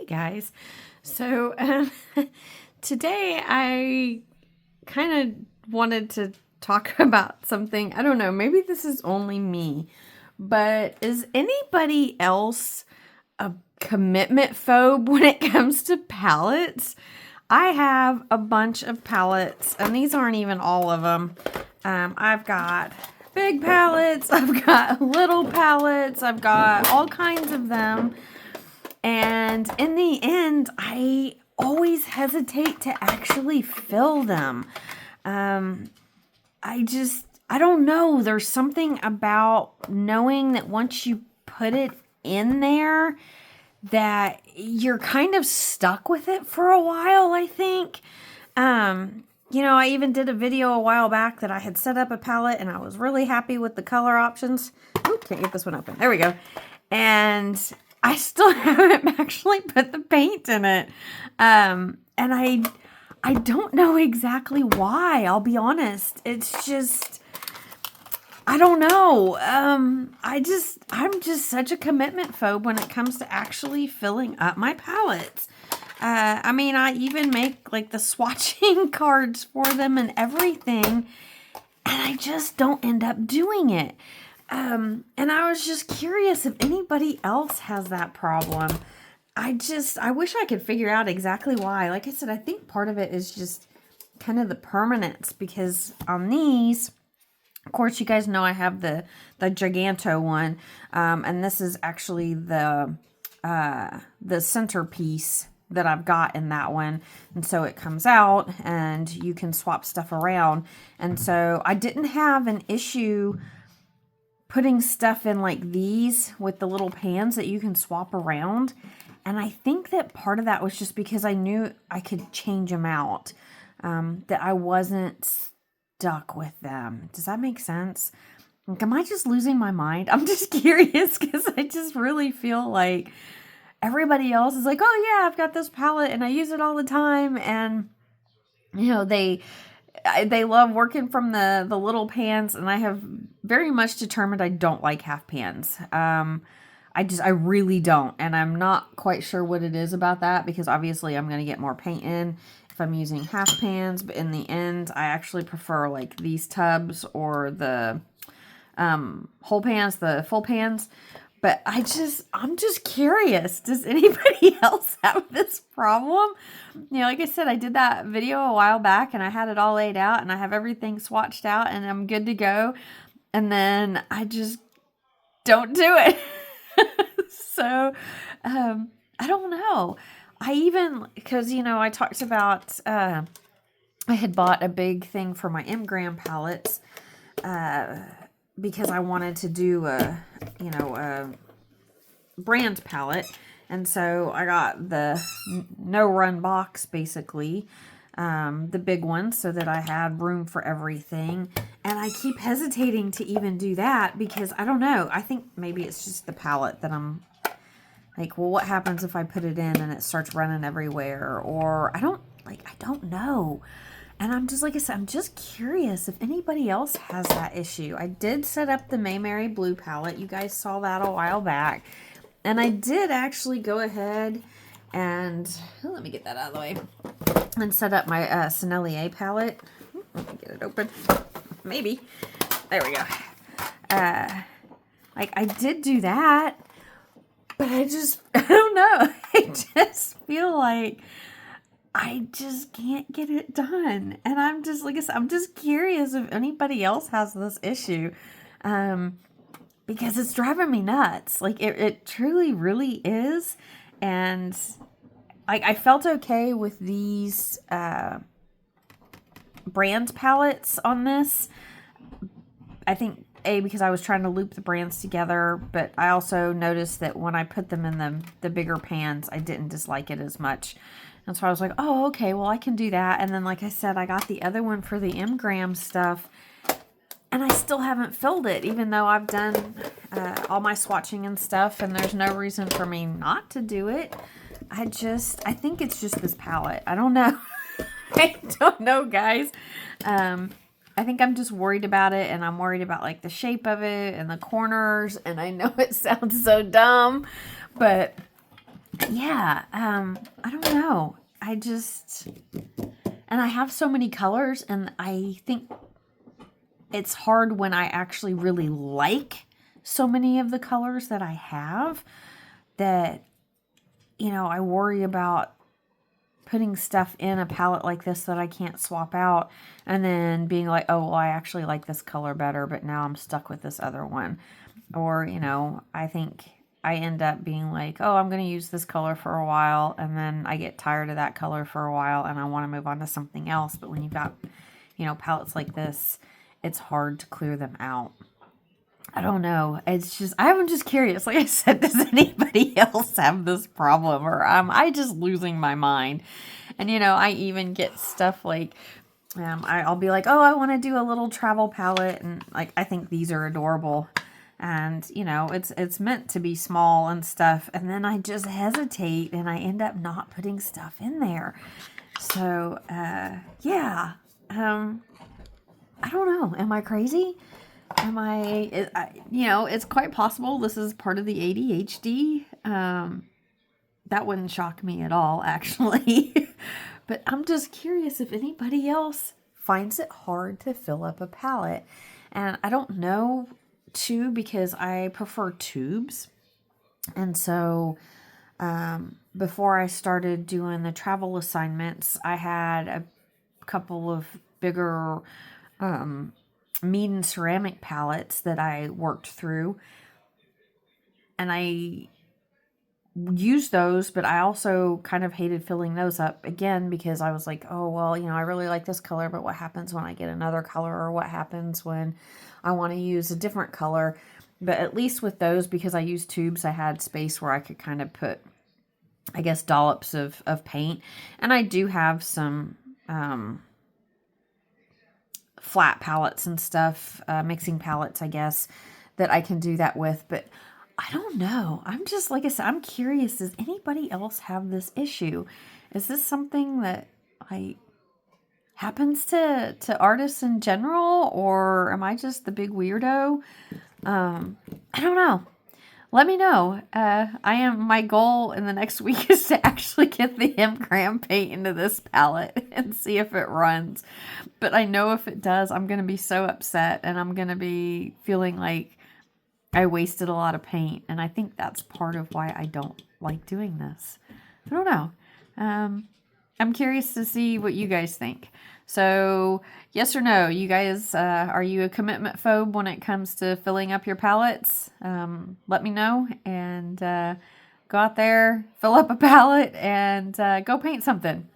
Hey guys. So today I kind of wanted to talk about something. I don't know, maybe this is only me, but is anybody else a commitment phobe when it comes to palettes? I have a bunch of palettes, and these aren't even all of them. I've got big palettes, I've got little palettes, I've got all kinds of them. And in the end, I always hesitate to actually fill them. I don't know. There's something about knowing that once you put it in there, that you're kind of stuck with it for a while, I think. I even did a video a while back that I had set up a palette and I was really happy with the color options. Ooh, can't get this one open. There we go. And I still haven't actually put the paint in it. And I don't know exactly why, I'll be honest. It's just, I don't know. I'm just such a commitment phobe when it comes to actually filling up my palettes. I even make like the swatching cards for them and everything, and I just don't end up doing it. And I was just curious if anybody else has that problem. I wish I could figure out exactly why. Like I said, I think part of it is just kind of the permanence, because on these, of course, you guys know I have the Giganto one, and this is actually the centerpiece that I've got in that one. And so it comes out and you can swap stuff around. And so I didn't have an issue putting stuff in like these with the little pans that you can swap around. And I think that part of that was just because I knew I could change them out, that I wasn't stuck with them. Does that make sense? Like, am I just losing my mind? I'm just curious because I just really feel like everybody else is like, oh yeah, I've got this palette and I use it all the time. And, they love working from the little pans, and I have very much determined I don't like half pans. I really don't. And I'm not quite sure what it is about that, because obviously I'm going to get more paint in if I'm using half pans. But in the end, I actually prefer like these tubs or the whole pans, the full pans. But I'm just curious. Does anybody else have this problem? Like I said, I did that video a while back and I had it all laid out and I have everything swatched out and I'm good to go. And then I just don't do it. So, I don't know. Because, I talked about, I had bought a big thing for my M-gram palettes, because I wanted to do a brand palette. And so I got the no run box, basically, the big one, so that I had room for everything. And I keep hesitating to even do that because I don't know. I think maybe it's just the palette that I'm like, well, what happens if I put it in and it starts running everywhere? Or I don't know. And I'm just, like I said, I'm just curious if anybody else has that issue. I did set up the Mayberry Blue palette. You guys saw that a while back. And I did actually go ahead and, let me get that out of the way, and set up my Sennelier palette. Let me get it open. Maybe. There we go. I did do that, but I don't know. I just feel like I just can't get it done. And I'm just, like I said, I'm just curious if anybody else has this issue. Because it's driving me nuts. Like, it truly, really is. And I felt okay with these brand palettes on this. I think, because I was trying to loop the brands together, but I also noticed that when I put them in the bigger pans, I didn't dislike it as much. And so I was like, oh, okay, well, I can do that. And then, like I said, I got the other one for the M-gram stuff, and I still haven't filled it, even though I've done all my swatching and stuff, and there's no reason for me not to do it. I think it's just this palette. I don't know. I don't know, guys. I think I'm just worried about it, and I'm worried about like the shape of it and the corners, and I know it sounds so dumb, but yeah, I don't know. And I have so many colors, and I think it's hard when I actually really like so many of the colors that I have that, I worry about putting stuff in a palette like this that I can't swap out and then being like, oh, well, I actually like this color better, but now I'm stuck with this other one. Or, I think I end up being like, oh, I'm going to use this color for a while, and then I get tired of that color for a while and I want to move on to something else. But when you've got, palettes like this, it's hard to clear them out. I don't know. I'm just curious. Like I said, does anybody else have this problem, or am I just losing my mind? And, I even get stuff like, I'll be like, oh, I want to do a little travel palette. And like, I think these are adorable. And, it's meant to be small and stuff. And then I just hesitate and I end up not putting stuff in there. So, yeah. I don't know. Am I crazy? It's quite possible this is part of the ADHD. That wouldn't shock me at all, actually. But I'm just curious if anybody else finds it hard to fill up a palette. And I don't know, too, because I prefer tubes. And so before I started doing the travel assignments, I had a couple of bigger Mead ceramic palettes that I worked through, and I used those, but I also kind of hated filling those up again because I was like, oh, well, I really like this color, but what happens when I get another color, or what happens when I want to use a different color? But at least with those, because I used tubes, I had space where I could kind of put, I guess, dollops of paint. And I do have some flat palettes and stuff, mixing palettes, I guess, that I can do that with. But I don't know. I'm just, like I said, I'm curious. Does anybody else have this issue? Is this something that happens to artists in general, or am I just the big weirdo? I don't know. Let me know. My goal in the next week is to actually get the cram paint into this palette and see if it runs. But I know if it does, I'm going to be so upset, and I'm going to be feeling like I wasted a lot of paint. And I think that's part of why I don't like doing this. I don't know. I'm curious to see what you guys think. So, yes or no, you guys, are you a commitment phobe when it comes to filling up your palettes? Let me know, and go out there, fill up a palette, and go paint something.